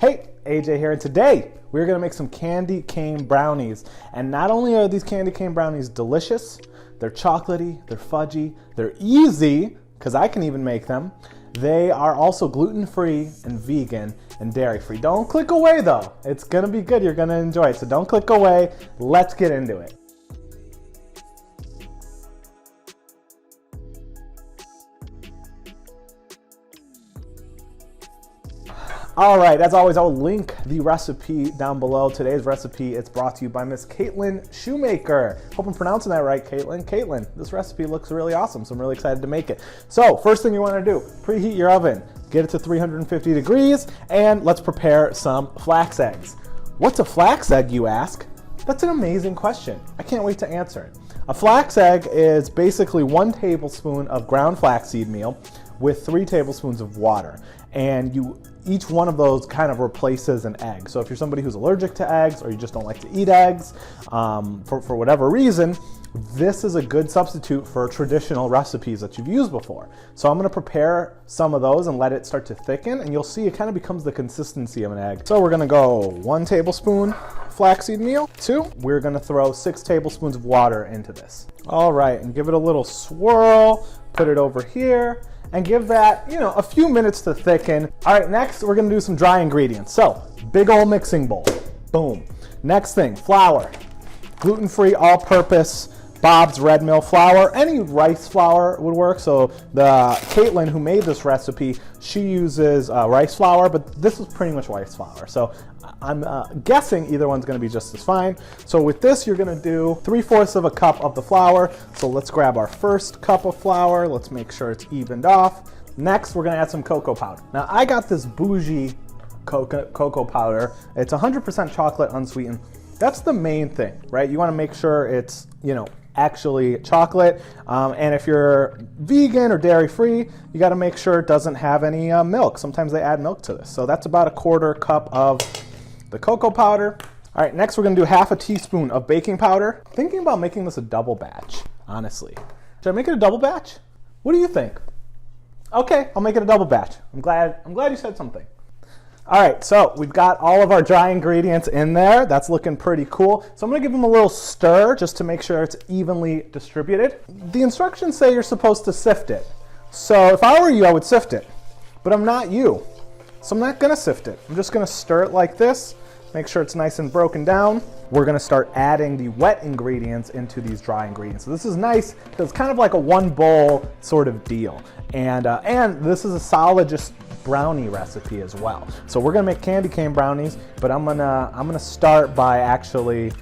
Hey, AJ here, and today we're gonna make some candy cane brownies. And not only are these candy cane brownies delicious, they're chocolatey, they're fudgy, they're easy, because I can even make them. They are also gluten-free and vegan and dairy-free. Don't click away though. It's gonna be good, you're gonna enjoy it. So don't click away, let's get into it. All right, as always, I'll link the recipe down below. Today's recipe, it's brought to you by Miss Caitlin Shoemaker. Hope I'm pronouncing that right, Caitlin. Caitlin, this recipe looks really awesome, so I'm really excited to make it. So first thing you wanna do, preheat your oven, get it to 350 degrees, and let's prepare some flax eggs. What's a flax egg, you ask? That's an amazing question. I can't wait to answer it. A flax egg is basically 1 tablespoon of ground flaxseed meal with 3 tablespoons of water. And each one of those kind of replaces an egg. So if you're somebody who's allergic to eggs or you just don't like to eat eggs for whatever reason, this is a good substitute for traditional recipes that you've used before. So I'm gonna prepare some of those and let it start to thicken, and you'll see it kind of becomes the consistency of an egg. So we're gonna go 1 tablespoon flaxseed meal. 2, we're gonna throw 6 tablespoons of water into this. All right, and give it a little swirl, put it over here, and give that, a few minutes to thicken. All right, next we're gonna do some dry ingredients. So, big old mixing bowl, boom. Next thing, flour, gluten-free, all-purpose, Bob's Red Mill flour. Any rice flour would work. So Caitlin, who made this recipe, she uses rice flour, but this is pretty much rice flour. So I'm guessing either one's gonna be just as fine. So with this, you're gonna do 3/4 of a cup of the flour. So let's grab our first cup of flour. Let's make sure it's evened off. Next, we're gonna add some cocoa powder. Now I got this bougie cocoa powder. It's 100% chocolate unsweetened. That's the main thing, right? You wanna make sure it's, actually chocolate. And if you're vegan or dairy-free, you gotta make sure it doesn't have any milk. Sometimes they add milk to this. So that's about 1/4 cup of the cocoa powder. All right, next we're gonna do 1/2 teaspoon of baking powder. Thinking about making this a double batch, honestly. Should I make it a double batch? What do you think? Okay, I'll make it a double batch. I'm glad you said something. All right, so we've got all of our dry ingredients in there. That's looking pretty cool. So I'm gonna give them a little stir just to make sure it's evenly distributed. The instructions say you're supposed to sift it. So if I were you, I would sift it, but I'm not you. So I'm not gonna sift it. I'm just gonna stir it like this, make sure it's nice and broken down. We're gonna start adding the wet ingredients into these dry ingredients. So this is nice because it's kind of like a 1 bowl sort of deal. And this is a solid just brownie recipe as well. So we're gonna make candy cane brownies, but I'm gonna start by actually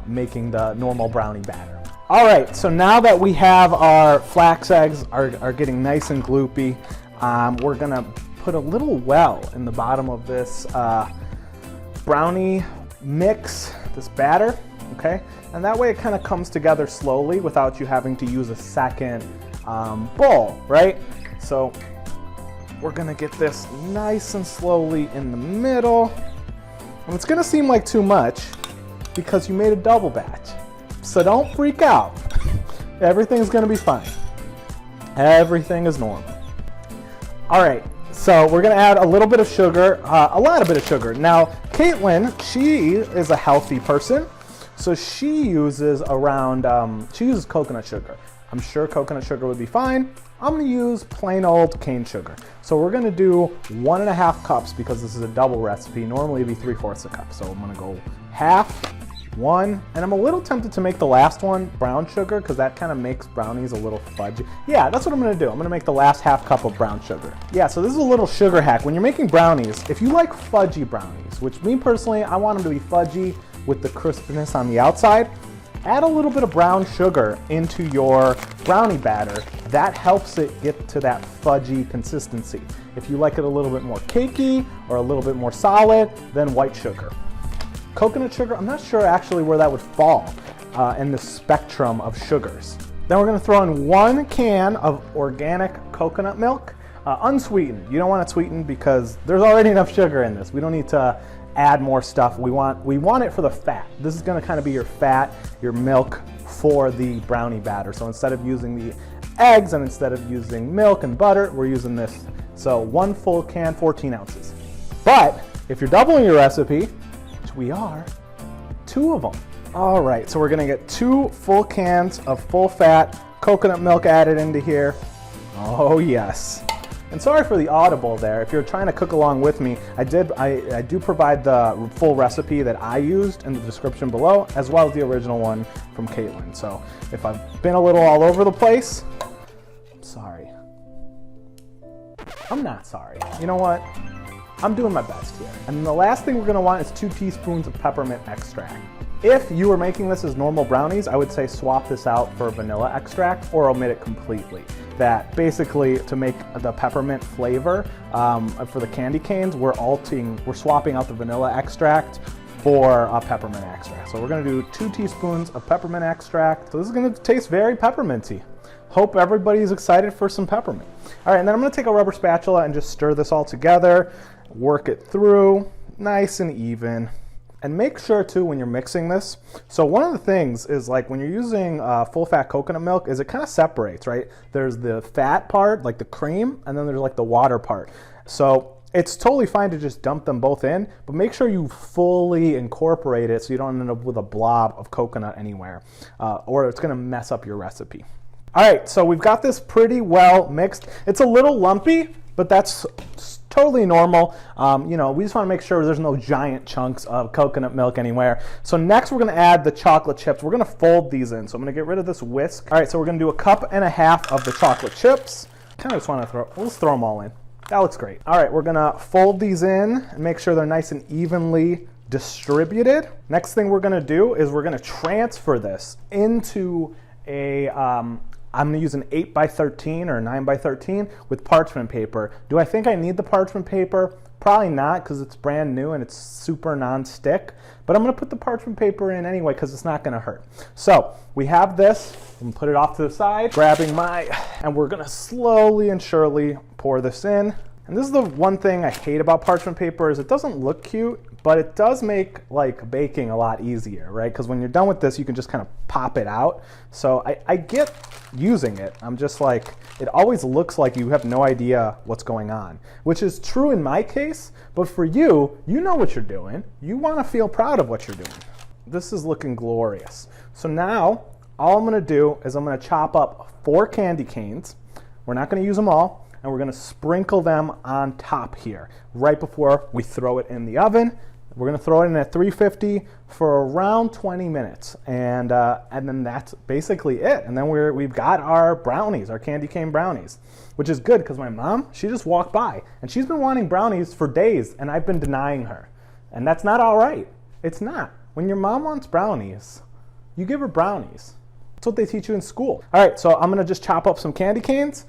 making the normal brownie batter. All right, so now that we have our flax eggs are getting nice and gloopy, we're gonna put a little well in the bottom of this brownie mix, this batter, okay? And that way it kind of comes together slowly without you having to use a second bowl, right? So we're gonna get this nice and slowly in the middle. And it's gonna seem like too much because you made a double batch. So don't freak out. Everything's gonna be fine. Everything is normal. All right, so we're gonna add a little bit of sugar, a lot of bit of sugar. Now, Caitlin, she is a healthy person, so she uses coconut sugar. I'm sure coconut sugar would be fine. I'm gonna use plain old cane sugar. So we're gonna do 1.5 cups because this is a double recipe. Normally it'd be 3/4 a cup. So I'm gonna go 1/2, 1, and I'm a little tempted to make the last one brown sugar because that kind of makes brownies a little fudgy. Yeah, that's what I'm gonna do. I'm gonna make the last 1/2 cup of brown sugar. Yeah, so this is a little sugar hack. When you're making brownies, if you like fudgy brownies, which me personally, I want them to be fudgy with the crispness on the outside, add a little bit of brown sugar into your brownie batter. That helps it get to that fudgy consistency. If you like it a little bit more cakey or a little bit more solid, then white sugar. Coconut sugar, I'm not sure actually where that would fall in the spectrum of sugars. Then we're gonna throw in 1 can of organic coconut milk, unsweetened. You don't want it sweetened because there's already enough sugar in this. We don't need to add more stuff. We want it for the fat. This is gonna kind of be your fat, your milk for the brownie batter. So instead of using the eggs and instead of using milk and butter, we're using this. So 1 full can, 14 ounces. But If you're doubling your recipe, which we are, 2 of them. All right, so we're gonna get 2 full cans of full-fat coconut milk added into here. Oh yes. And sorry for the audible there. If you're trying to cook along with me, I do provide the full recipe that I used in the description below, as well as the original one from Caitlin. So if I've been a little all over the place, I'm sorry. I'm not sorry. You know what? I'm doing my best here. And then the last thing we're gonna want is 2 teaspoons of peppermint extract. If you were making this as normal brownies, I would say swap this out for vanilla extract or omit it completely. That basically, to make the peppermint flavor for the candy canes, we're swapping out the vanilla extract for peppermint extract. So we're gonna do 2 teaspoons of peppermint extract. So this is gonna taste very pepperminty. Hope everybody's excited for some peppermint. All right, and then I'm gonna take a rubber spatula and just stir this all together, work it through, nice and even. And make sure too when you're mixing this, so one of the things is like when you're using full fat coconut milk is it kind of separates, right? There's the fat part, like the cream, and then there's like the water part. So it's totally fine to just dump them both in, but make sure you fully incorporate it so you don't end up with a blob of coconut anywhere, or it's gonna mess up your recipe. All right, so we've got this pretty well mixed. It's a little lumpy, but that's totally normal. You know, we just want to make sure there's no giant chunks of coconut milk anywhere. So next we're going to add the chocolate chips. We're going to fold these in. So I'm going to get rid of this whisk. All right, so we're going to do 1.5 cups of the chocolate chips. Kind of just want to let's throw them all in. That looks great. All right, we're going to fold these in and make sure they're nice and evenly distributed. Next thing we're going to do is we're going to transfer this into a I'm gonna use an 8x13 or 9x13 with parchment paper. Do I think I need the parchment paper? Probably not, because it's brand new and it's super non-stick. But I'm gonna put the parchment paper in anyway because it's not gonna hurt. So we have this, I'm gonna put it off to the side, and we're gonna slowly and surely pour this in. And this is the one thing I hate about parchment paper is it doesn't look cute, but it does make like baking a lot easier, right? Because when you're done with this, you can just kind of pop it out. So I get using it. I'm just like, it always looks like you have no idea what's going on, which is true in my case, but for you, you know what you're doing. You want to feel proud of what you're doing. This is looking glorious. So now, all I'm gonna do is I'm gonna chop up 4 candy canes. We're not gonna use them all, and we're gonna sprinkle them on top here, right before we throw it in the oven. We're gonna throw it in at 350 for around 20 minutes, and then that's basically it. And then we've got our brownies, our candy cane brownies, which is good because my mom, she just walked by, and she's been wanting brownies for days, and I've been denying her. And that's not all right. It's not. When your mom wants brownies, you give her brownies. That's what they teach you in school. All right, so I'm gonna just chop up some candy canes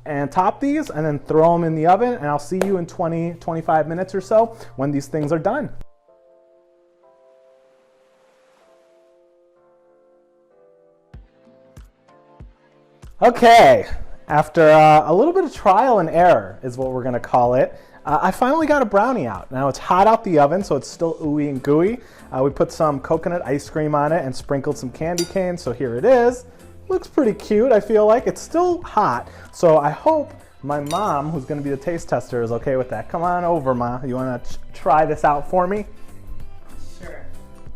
and top these and then throw them in the oven, and I'll see you in 20-25 minutes or so when these things are done. Okay, after a little bit of trial and error is what we're gonna call it, I finally got a brownie out. Now it's hot out the oven, so it's still ooey and gooey. We put some coconut ice cream on it and sprinkled some candy canes, so here it is. Looks pretty cute, I feel like. It's still hot, so I hope my mom, who's gonna be the taste tester, is okay with that. Come on over, Ma. You wanna try this out for me? Sure.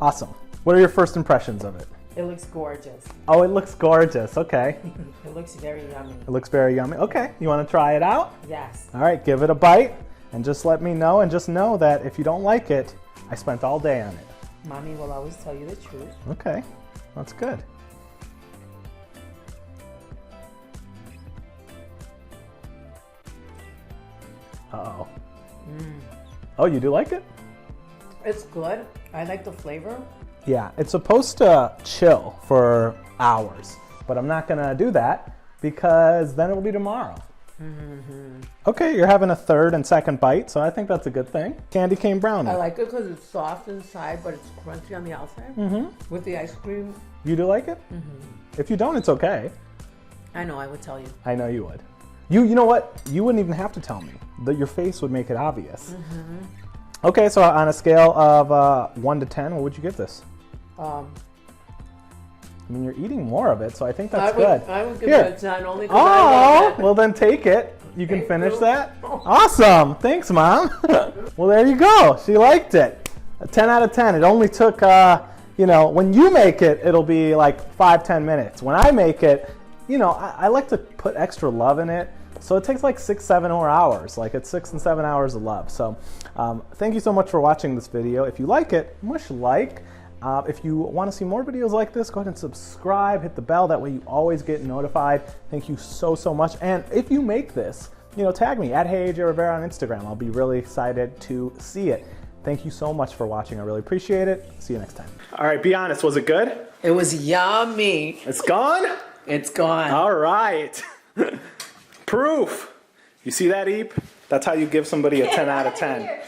Awesome. What are your first impressions of it? It looks gorgeous. Oh, it looks gorgeous, okay. It looks very yummy. It looks very yummy. Okay, you wanna try it out? Yes. All right, give it a bite and just let me know, and just know that if you don't like it, I spent all day on it. Mommy will always tell you the truth. Okay, that's good. Uh-oh. Oh, you do like it? It's good. I like the flavor. Yeah, it's supposed to chill for hours, but I'm not gonna do that because then it'll be tomorrow. Okay, you're having a third and second bite, so I think that's a good thing. Candy cane brownie. I like it because it's soft inside, but it's crunchy on the outside. With the ice cream. You do like it? If you don't, it's okay. I know, I would tell you. I know you would. You know what? You wouldn't even have to tell me. Your face would make it obvious. Okay, so on a scale of 1 to 10, what would you give this? I mean, you're eating more of it, so I think that's good. I would give Here. it a 10 only because I love it. Well then take it. You can finish that? Awesome. Thanks, Mom. Well, there you go. She liked it. A 10 out of 10. It only took, you know, when you make it, it'll be like 5-10 minutes. When I make it, you know, I like to put extra love in it. So it takes like 6-7 more hours. Like it's 6 and 7 hours of love. So thank you so much for watching this video. If you like it, much like. If you want to see more videos like this, go ahead and subscribe, hit the bell. That way you always get notified. Thank you so, so much. And if you make this, you know, tag me at Rivera on Instagram. I'll be really excited to see it. Thank you so much for watching. I really appreciate it. See you next time. All right, be honest. Was it good? It was yummy. It's gone? It's gone. All right. Proof. You see that, Eep? That's how you give somebody a 10 out of 10.